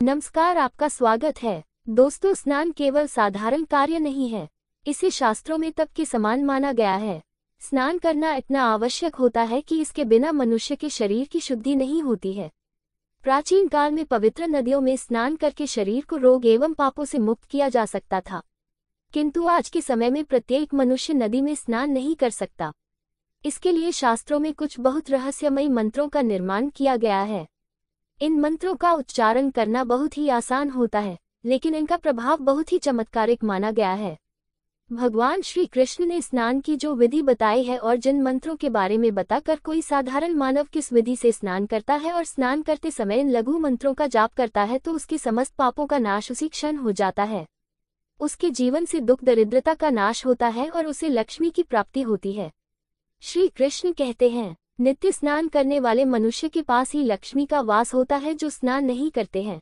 नमस्कार, आपका स्वागत है। दोस्तों, स्नान केवल साधारण कार्य नहीं है, इसे शास्त्रों में तप के समान माना गया है। स्नान करना इतना आवश्यक होता है कि इसके बिना मनुष्य के शरीर की शुद्धि नहीं होती है। प्राचीन काल में पवित्र नदियों में स्नान करके शरीर को रोग एवं पापों से मुक्त किया जा सकता था, किंतु आज के समय में प्रत्येक मनुष्य नदी में स्नान नहीं कर सकता। इसके लिए शास्त्रों में कुछ बहुत रहस्यमयी मंत्रों का निर्माण किया गया है। इन मंत्रों का उच्चारण करना बहुत ही आसान होता है, लेकिन इनका प्रभाव बहुत ही चमत्कारिक माना गया है। भगवान श्री कृष्ण ने स्नान की जो विधि बताई है और जिन मंत्रों के बारे में बताकर कोई साधारण मानव किस विधि से स्नान करता है और स्नान करते समय इन लघु मंत्रों का जाप करता है तो उसके समस्त पापों का नाश उसी क्षण हो जाता है। उसके जीवन से दुख दरिद्रता का नाश होता है और उसे लक्ष्मी की प्राप्ति होती है। श्री कृष्ण कहते हैं, नित्य स्नान करने वाले मनुष्य के पास ही लक्ष्मी का वास होता है। जो स्नान नहीं करते हैं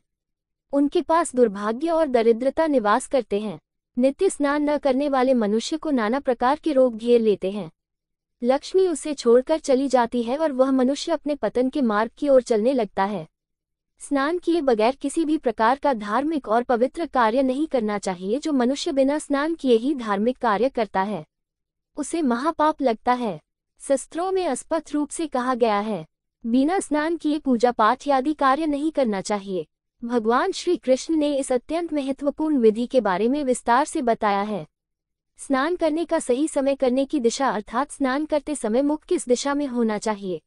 उनके पास दुर्भाग्य और दरिद्रता निवास करते हैं। नित्य स्नान न करने वाले मनुष्य को नाना प्रकार के रोग घेर लेते हैं। लक्ष्मी उसे छोड़कर चली जाती है और वह मनुष्य अपने पतन के मार्ग की ओर चलने लगता है। स्नान किए बगैर किसी भी प्रकार का धार्मिक और पवित्र कार्य नहीं करना चाहिए। जो मनुष्य बिना स्नान किए ही धार्मिक कार्य करता है उसे महापाप लगता है। शास्त्रों में स्पष्ट रूप से कहा गया है, बिना स्नान किए पूजा पाठ आदि कार्य नहीं करना चाहिए। भगवान श्री कृष्ण ने इस अत्यंत महत्वपूर्ण विधि के बारे में विस्तार से बताया है। स्नान करने का सही समय करने की दिशा अर्थात स्नान करते समय मुख किस दिशा में होना चाहिए।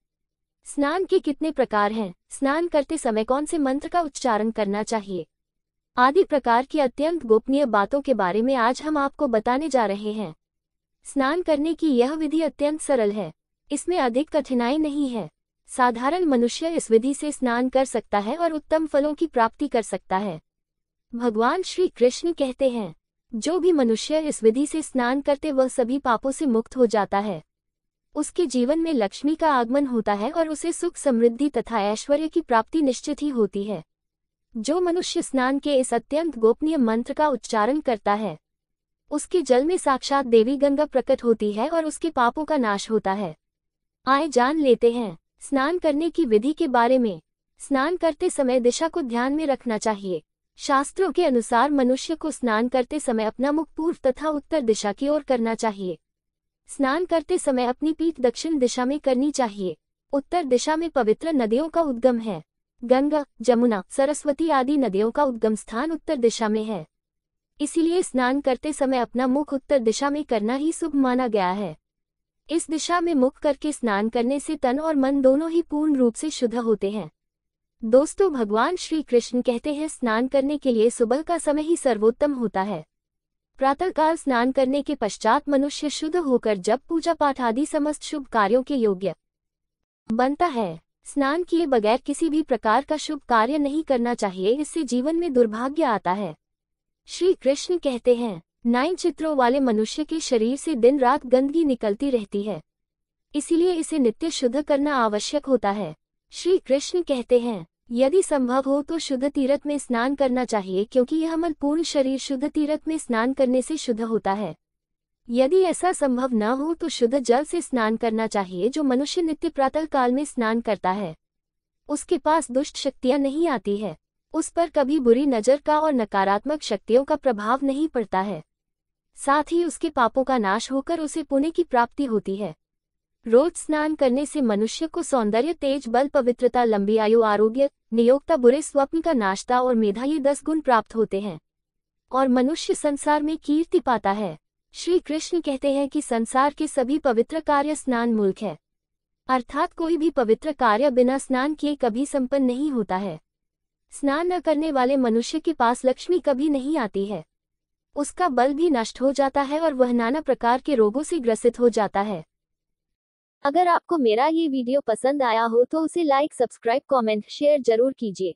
स्नान के कितने प्रकार हैं, स्नान करते समय कौन से मंत्र का उच्चारण करना चाहिए आदि प्रकार की अत्यंत गोपनीय बातों के बारे में आज हम आपको बताने जा रहे हैं। स्नान करने की यह विधि अत्यंत सरल है, इसमें अधिक कठिनाई नहीं है। साधारण मनुष्य इस विधि से स्नान कर सकता है और उत्तम फलों की प्राप्ति कर सकता है। भगवान श्री कृष्ण कहते हैं, जो भी मनुष्य इस विधि से स्नान करते वह सभी पापों से मुक्त हो जाता है। उसके जीवन में लक्ष्मी का आगमन होता है और उसे सुख समृद्धि तथा ऐश्वर्य की प्राप्ति निश्चित ही होती है। जो मनुष्य स्नान के इस अत्यंत गोपनीय मंत्र का उच्चारण करता है उसके जल में साक्षात देवी गंगा प्रकट होती है और उसके पापों का नाश होता है। आइए जान लेते हैं स्नान करने की विधि के बारे में। स्नान करते समय दिशा को ध्यान में रखना चाहिए। शास्त्रों के अनुसार मनुष्य को स्नान करते समय अपना मुख पूर्व तथा उत्तर दिशा की ओर करना चाहिए। स्नान करते समय अपनी पीठ दक्षिण दिशा में करनी चाहिए। उत्तर दिशा में पवित्र नदियों का उद्गम है। गंगा, जमुना, सरस्वती आदि नदियों का उद्गम स्थान उत्तर दिशा में है, इसीलिए स्नान करते समय अपना मुख उत्तर दिशा में करना ही शुभ माना गया है। इस दिशा में मुख करके स्नान करने से तन और मन दोनों ही पूर्ण रूप से शुद्ध होते हैं। दोस्तों, भगवान श्री कृष्ण कहते हैं, स्नान करने के लिए सुबह का समय ही सर्वोत्तम होता है। प्रातःकाल स्नान करने के पश्चात मनुष्य शुद्ध होकर जब पूजा पाठ आदि समस्त शुभ कार्यों के योग्य बनता है। स्नान किए बगैर किसी भी प्रकार का शुभ कार्य नहीं करना चाहिए, इससे जीवन में दुर्भाग्य आता है। श्री कृष्ण कहते हैं, 9 चित्रों वाले मनुष्य के शरीर से दिन रात गंदगी निकलती रहती है, इसीलिए इसे नित्य शुद्ध करना आवश्यक होता है। श्री कृष्ण कहते हैं, यदि संभव हो तो शुद्ध तीर्थ में स्नान करना चाहिए, क्योंकि यह मलपूर्ण शरीर शुद्ध तीर्थ में स्नान करने से शुद्ध होता है। यदि ऐसा संभव न हो तो शुद्ध जल से स्नान करना चाहिए। जो मनुष्य नित्य प्रातः काल में स्नान करता है उसके पास दुष्ट शक्तियां नहीं आती है, उस पर कभी बुरी नजर का और नकारात्मक शक्तियों का प्रभाव नहीं पड़ता है। साथ ही उसके पापों का नाश होकर उसे पुण्य की प्राप्ति होती है। रोज स्नान करने से मनुष्य को सौंदर्य, तेज, बल, पवित्रता, लंबी आयु, आरोग्य, नियोक्ता, बुरे स्वप्न का नाशता और मेधा ये 10 गुण प्राप्त होते हैं और मनुष्य संसार में कीर्ति पाता है। श्री कृष्ण कहते हैं कि संसार के सभी पवित्र कार्य स्नान मूलक है, अर्थात कोई भी पवित्र कार्य बिना स्नान किए कभी संपन्न नहीं होता है। स्नान न करने वाले मनुष्य के पास लक्ष्मी कभी नहीं आती है, उसका बल भी नष्ट हो जाता है और वह नाना प्रकार के रोगों से ग्रसित हो जाता है। अगर आपको मेरा ये वीडियो पसंद आया हो तो उसे लाइक, सब्सक्राइब, कमेंट, शेयर जरूर कीजिए।